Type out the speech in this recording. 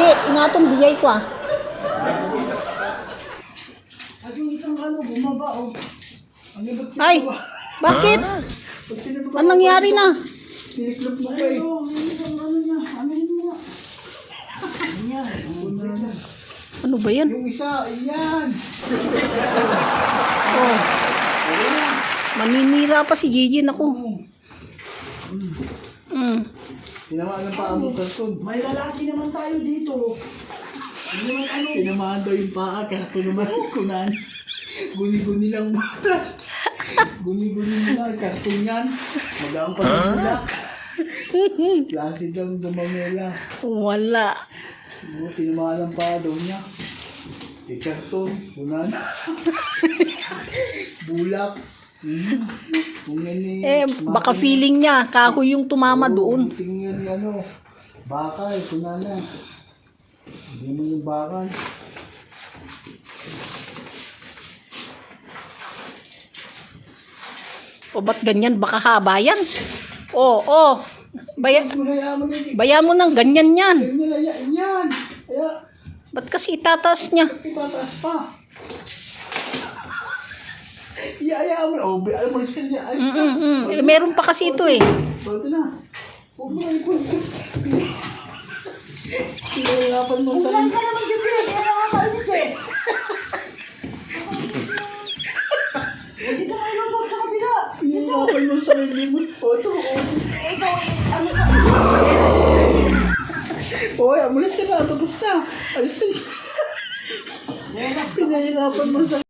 Di, inatong diyay ko ah. Ay, bakit? Anong nangyari na? Tiniklop mo pa eh. Ano ba yan? Yung isa, iyan. Oh, maninira pa si Gigi ako. Tinamaan ng paa mo, karton. May lalaki naman tayo dito. Hindi naman ano. Tinamaan daw yung paa, karton naman kunan. Guni-guni lang matas. Guni-guni mo lang, karton yan. Magaang pa sa bulak. Klase daw ng dumamela. Wala. Tinamaan ng paa daw niya. Karton, kunan. Bulak. Kung yan Baka feeling niya, kahoy yung tumama doon. Tingnan ni ano, bakal, kunana. Hindi mo yung bakal. O ba't ganyan? Baka haba yan. Oh. Baya mo ng ganyan yan. Yan. Kaya, Ba't kasi itataas niya? itataas pa. Iyaya mo. Oh, alam mo siya. Meron pa kasi ito eh. Ito na. Huwag mo lang ipon. Sinahirapan mo sa Ulan ka naman dyan, Pete. Kaya nakakainis eh. Hindi ka mailabot sa kabila. Sinahirapan mo sa sarili mo. Ito. Ikaw, ano sa... Hoy, amulis ka na. Tapos na. Alis na. Pinahirapan mo sa